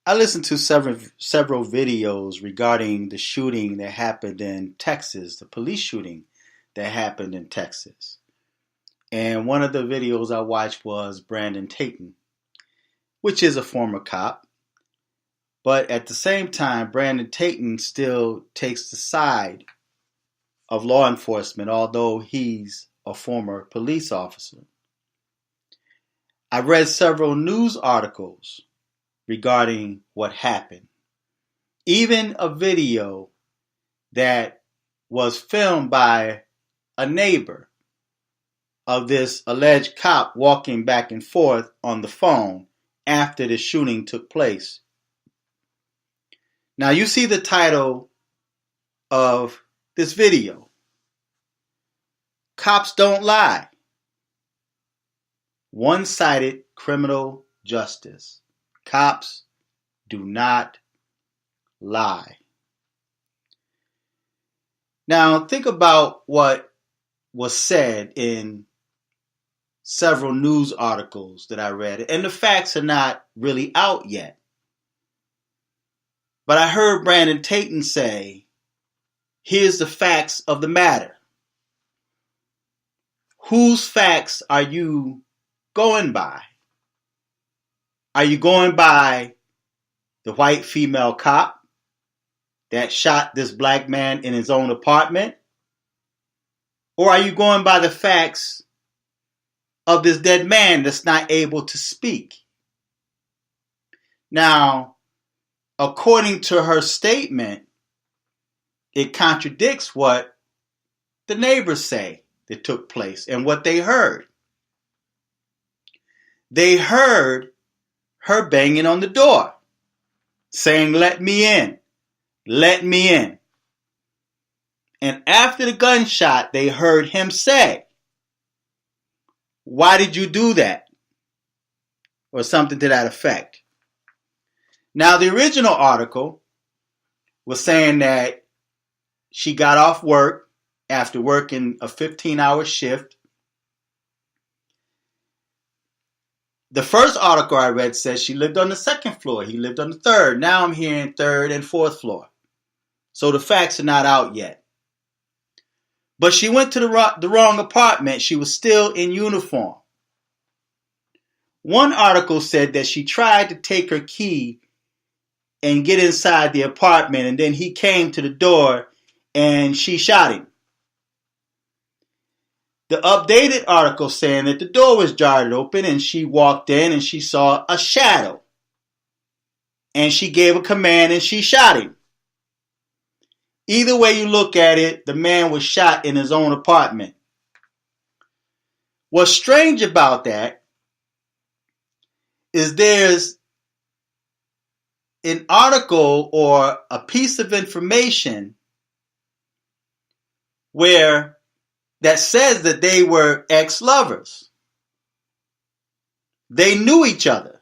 I listened to several videos regarding the shooting that happened in Texas, the police shooting that happened in Texas. And one of the videos I watched was Brandon Tatum, which is a former cop. But at the same time, Brandon Tatum still takes the side of law enforcement, although he's a former police officer. I read several news articles regarding what happened. Even a video that was filmed by a neighbor of this alleged cop walking back and forth on the phone after the shooting took place. Now you see the title of this video. Cops don't lie. One-sided criminal justice. Cops do not lie. Now think about what was said in several news articles that I read, and the facts are not really out yet. But I heard Brandon Tatum say, here's the facts of the matter. Whose facts are you going by? Are you going by the white female cop that shot this black man in his own apartment? Or are you going by the facts of this dead man that's not able to speak? Now, according to her statement, it contradicts what the neighbors say that took place and what they heard. They heard her banging on the door, saying, "Let me in, let me in." And after the gunshot, they heard him say, "Why did you do that?" Or something to that effect. Now, the original article was saying that she got off work after working a 15-hour shift. The first article I read says she lived on the second floor. He lived on the third. Now I'm hearing third and fourth floor. So the facts are not out yet. But she went to the wrong apartment. She was still in uniform. One article said that she tried to take her key and get inside the apartment, and then he came to the door and she shot him. The updated article saying that the door was jarred open and she walked in and she saw a shadow. And she gave a command and she shot him. Either way you look at it, the man was shot in his own apartment. What's strange about that is there's an article or a piece of information that says that they were ex-lovers. They knew each other.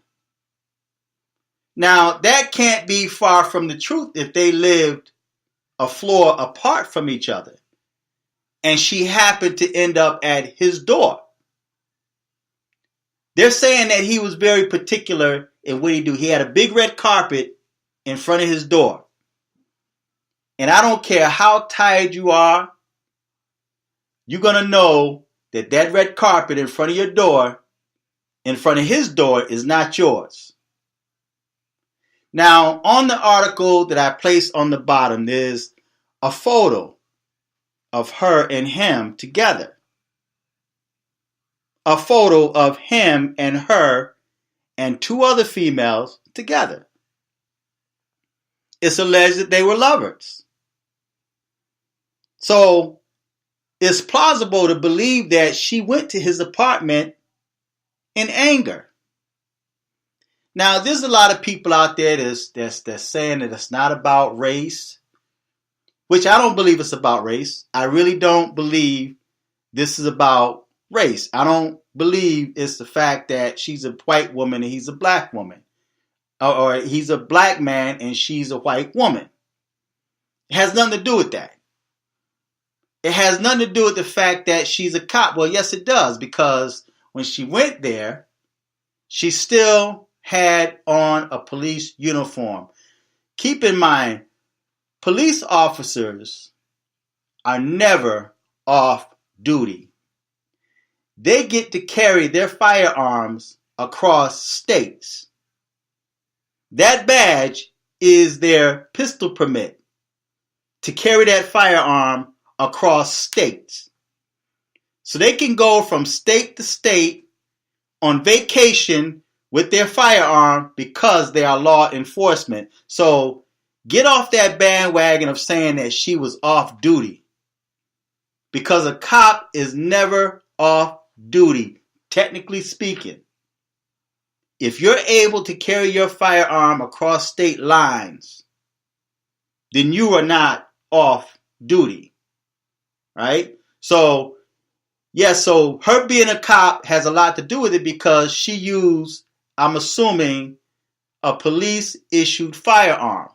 Now, that can't be far from the truth if they lived a floor apart from each other. And she happened to end up at his door. They're saying that he was very particular in what he do. He had a big red carpet in front of his door. And I don't care how tired you are, you're going to know that that red carpet in front of your door, in front of his door, is not yours. Now, on the article that I placed on the bottom, there's a photo of her and him together. A photo of him and her and two other females together. It's alleged that they were lovers. So, it's plausible to believe that she went to his apartment in anger. Now, there's a lot of people out there that's saying that it's not about race, which I don't believe it's about race. I really don't believe this is about race. I don't believe it's the fact that she's a white woman and he's a black woman. Or he's a black man and she's a white woman. It has nothing to do with that. It has nothing to do with the fact that she's a cop. Well, yes, it does, because when she went there, she still had on a police uniform. Keep in mind, police officers are never off duty. They get to carry their firearms across states. That badge is their pistol permit to carry that firearm across states. So they can go from state to state on vacation with their firearm because they are law enforcement. So get off that bandwagon of saying that she was off duty, because a cop is never off duty, technically speaking. If you're able to carry your firearm across state lines, then you are not off duty, right? So her being a cop has a lot to do with it because she used, I'm assuming, a police-issued firearm.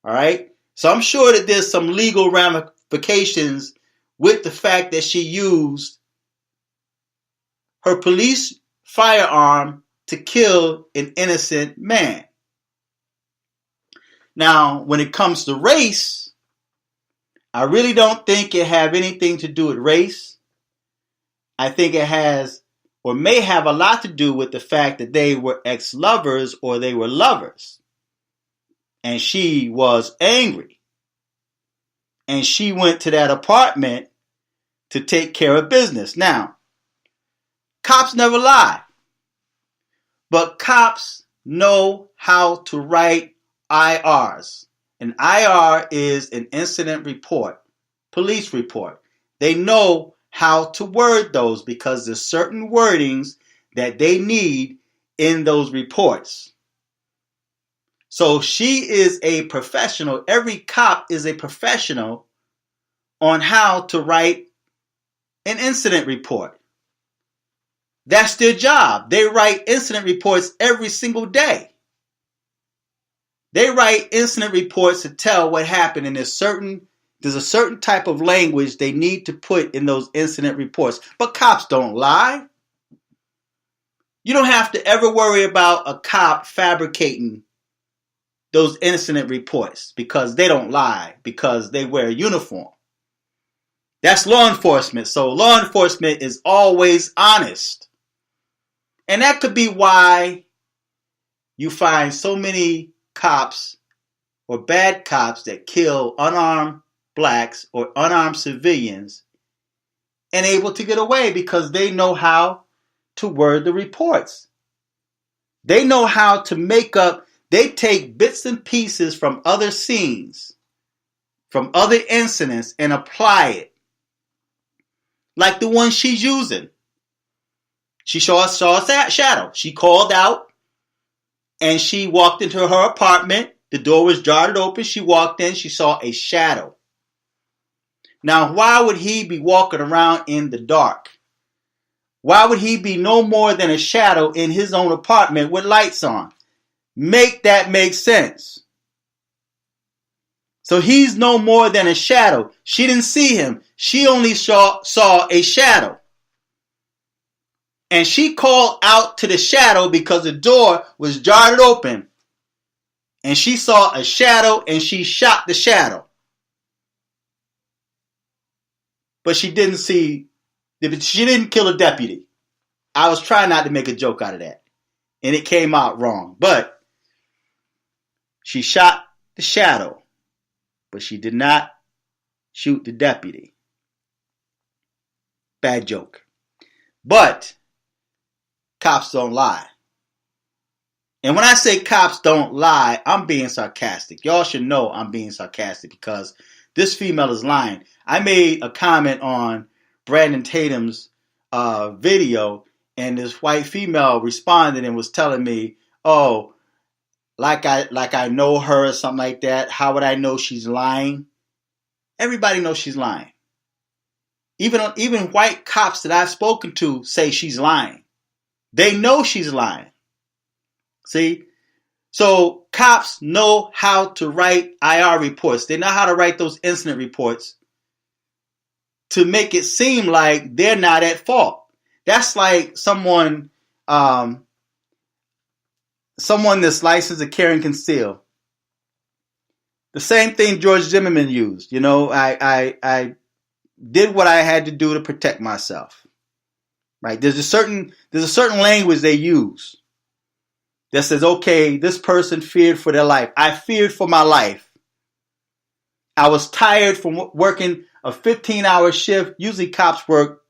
All right? So I'm sure that there's some legal ramifications with the fact that she used her police firearm to kill an innocent man. Now, when it comes to race, I really don't think it have anything to do with race. I think it has or may have a lot to do with the fact that they were ex-lovers or they were lovers. And she was angry. And she went to that apartment to take care of business. Now, cops never lie. But cops know how to write IRs. An IR is an incident report, police report. They know how to word those because there's certain wordings that they need in those reports. So she is a professional. Every cop is a professional on how to write an incident report. That's their job. They write incident reports every single day. They write incident reports to tell what happened, and there's a certain type of language they need to put in those incident reports. But cops don't lie. You don't have to ever worry about a cop fabricating those incident reports because they don't lie, because they wear a uniform. That's law enforcement. So law enforcement is always honest. And that could be why you find so many cops or bad cops that kill unarmed blacks or unarmed civilians and able to get away because they know how to word the reports. They know how to make up, they take bits and pieces from other scenes, from other incidents, and apply it. Like the one she's using. She saw a shadow. She called out and she walked into her apartment. The door was jarred open. She walked in. She saw a shadow. Now, why would he be walking around in the dark? Why would he be no more than a shadow in his own apartment with lights on? Make that make sense. So he's no more than a shadow. She didn't see him. She only saw a shadow. And she called out to the shadow because the door was jarred open. And she saw a shadow and she shot the shadow. But she didn't kill a deputy. I was trying not to make a joke out of that. And it came out wrong. But she shot the shadow. But she did not shoot the deputy. Bad joke. But cops don't lie. And when I say cops don't lie, I'm being sarcastic. Y'all should know I'm being sarcastic because this female is lying. I made a comment on Brandon Tatum's video, and this white female responded and was telling me, "Oh, like I know her or something like that. How would I know she's lying?" Everybody knows she's lying. Even white cops that I've spoken to say she's lying. They know she's lying. See? So cops know how to write IR reports. They know how to write those incident reports to make it seem like they're not at fault. That's like someone someone that's licensed to carry and conceal. The same thing George Zimmerman used. You know, I did what I had to do to protect myself. Right? There's a certain language they use that says, okay, this person feared for their life. I feared for my life. I was tired from working a 15-hour shift. Usually cops work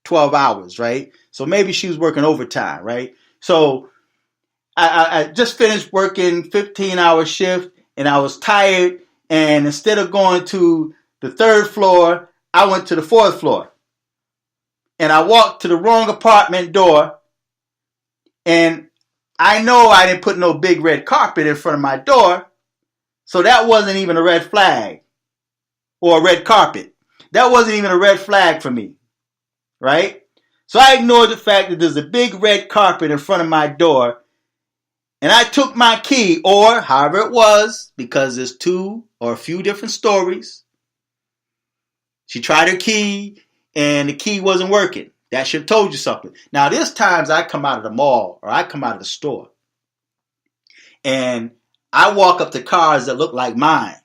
12 hours, right? So maybe she was working overtime, right? So I just finished working 15-hour shift and I was tired. And instead of going to the 3rd floor, I went to the 4th floor. And I walked to the wrong apartment door. And I know I didn't put no big red carpet in front of my door. So that wasn't even a red flag or a red carpet. That wasn't even a red flag for me. Right? So I ignored the fact that there's a big red carpet in front of my door. And I took my key, or however it was, because there's 2 or a few different stories. She tried her key and the key wasn't working. That should have told you something. Now, there's times I come out of the mall or I come out of the store and I walk up to cars that look like mine.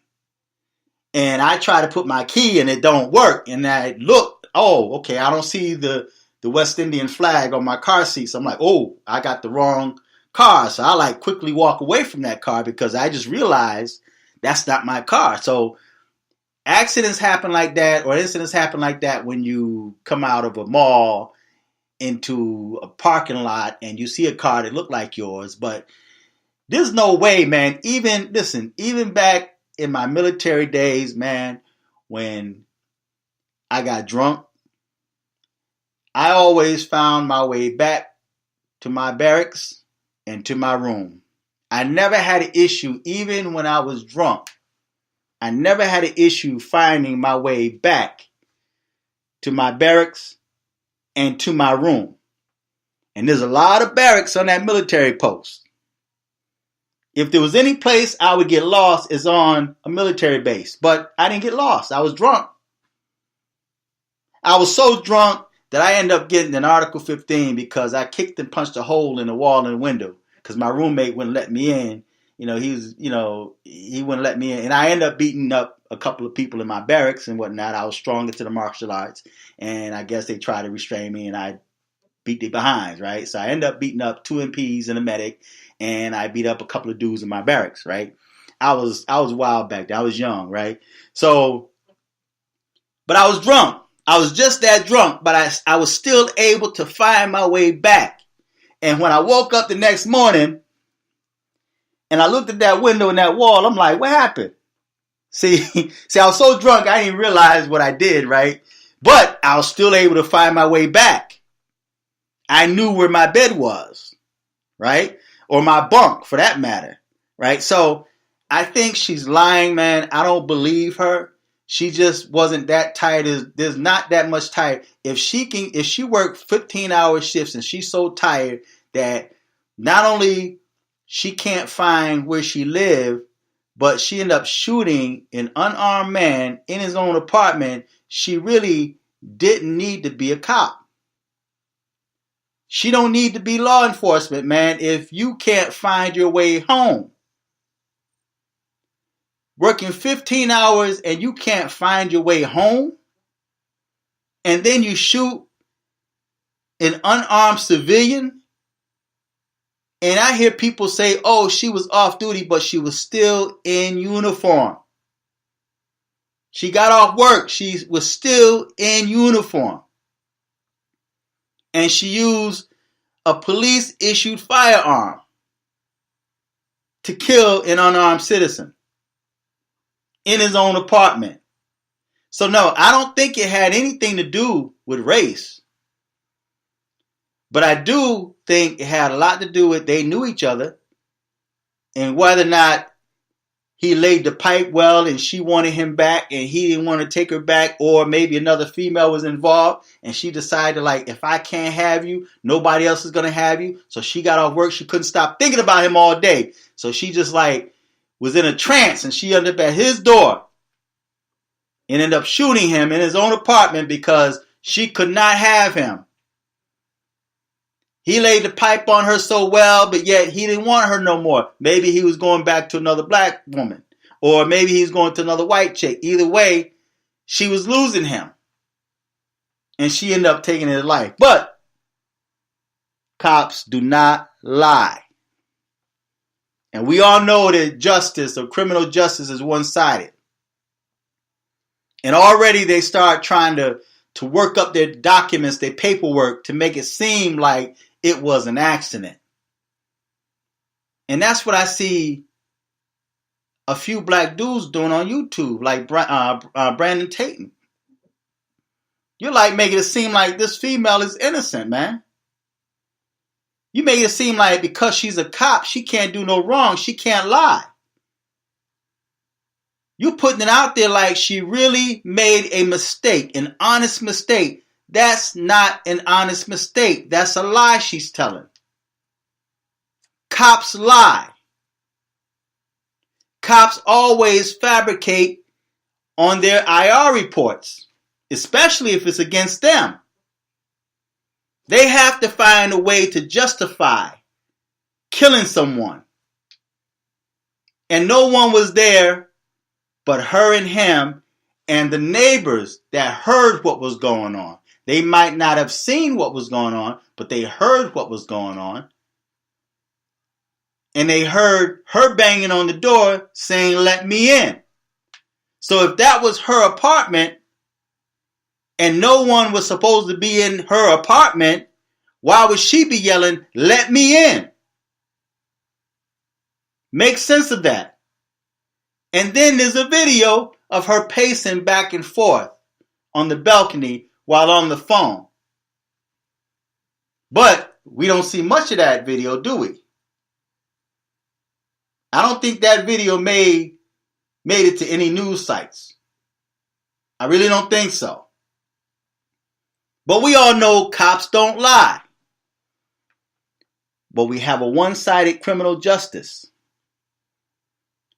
And I try to put my key and it don't work. And I look, oh, okay, I don't see the West Indian flag on my car seat. So I'm like, oh, I got the wrong car. So I like quickly walk away from that car because I just realized that's not my car. So accidents happen like that, or incidents happen like that when you come out of a mall into a parking lot and you see a car that look like yours. But there's no way, man. Even back in my military days, man, when I got drunk, I always found my way back to my barracks and to my room. I never had an issue, even when I was drunk. I never had an issue finding my way back to my barracks and to my room. And there's a lot of barracks on that military post. If there was any place I would get lost, it's on a military base. But I didn't get lost. I was drunk. I was so drunk that I ended up getting an Article 15 because I kicked and punched a hole in the wall in the window because my roommate wouldn't let me in. He wouldn't let me in. And I ended up beating up a couple of people in my barracks and whatnot. I was strong into the martial arts. And I guess they tried to restrain me and I beat their behinds, right? So I ended up beating up 2 MPs and a medic. And I beat up a couple of dudes in my barracks, right? I was wild back then. I was young, right? So, but I was drunk. I was just that drunk, but I was still able to find my way back. And when I woke up the next morning, and I looked at that window and that wall, I'm like, what happened? See, I was so drunk, I didn't realize what I did, right? But I was still able to find my way back. I knew where my bed was, right? Or my bunk, for that matter, right? So I think she's lying, man. I don't believe her. She just wasn't that tired. There's not that much tired. If she worked 15-hour shifts and she's so tired that not only she can't find where she lived, but she ended up shooting an unarmed man in his own apartment, she really didn't need to be a cop. She don't need to be law enforcement, man, if you can't find your way home. Working 15 hours and you can't find your way home, and then you shoot an unarmed civilian. And I hear people say, oh, she was off duty, but she was still in uniform. She got off work. She was still in uniform. And she used a police-issued firearm to kill an unarmed citizen in his own apartment. So no, I don't think it had anything to do with race. But I do think it had a lot to do with they knew each other and whether or not he laid the pipe well and she wanted him back and he didn't want to take her back, or maybe another female was involved and she decided, like, if I can't have you, nobody else is going to have you. So she got off work. She couldn't stop thinking about him all day. So she just like was in a trance and she ended up at his door and ended up shooting him in his own apartment because she could not have him. He laid the pipe on her so well, but yet he didn't want her no more. Maybe he was going back to another black woman. Or maybe he's going to another white chick. Either way, she was losing him. And she ended up taking his life. But cops do not lie. And we all know that justice or criminal justice is one-sided. And already they start trying to work up their documents, their paperwork, to make it seem like it was an accident. And that's what I see a few black dudes doing on YouTube, like Brandon Tatum. You're like making it seem like this female is innocent, man. You make it seem like because she's a cop, she can't do no wrong. She can't lie. You putting it out there like she really made a mistake, an honest mistake. That's not an honest mistake. That's a lie she's telling. Cops lie. Cops always fabricate on their IR reports, especially if it's against them. They have to find a way to justify killing someone. And no one was there but her and him and the neighbors that heard what was going on. They might not have seen what was going on, but they heard what was going on. And they heard her banging on the door saying, "Let me in." So if that was her apartment and no one was supposed to be in her apartment, why would she be yelling, "Let me in"? Make sense of that. And then there's a video of her pacing back and forth on the balcony while on the phone. But we don't see much of that video, do we? I don't think that video made it to any news sites. I really don't think so. But we all know cops don't lie. But we have a one-sided criminal justice.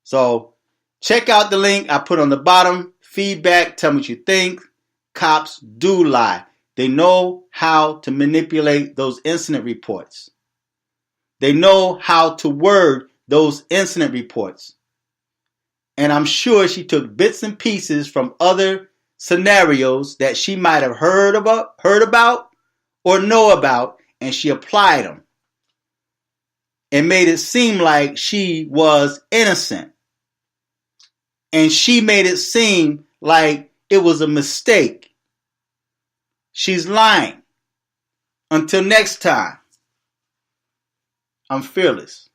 So check out the link I put on the bottom. Feedback, tell me what you think. Cops do lie. They know how to manipulate those incident reports. They know how to word those incident reports. And I'm sure she took bits and pieces from other scenarios that she might have heard about or know about, and she applied them and made it seem like she was innocent. And she made it seem like it was a mistake. She's lying. Until next time, I'm fearless.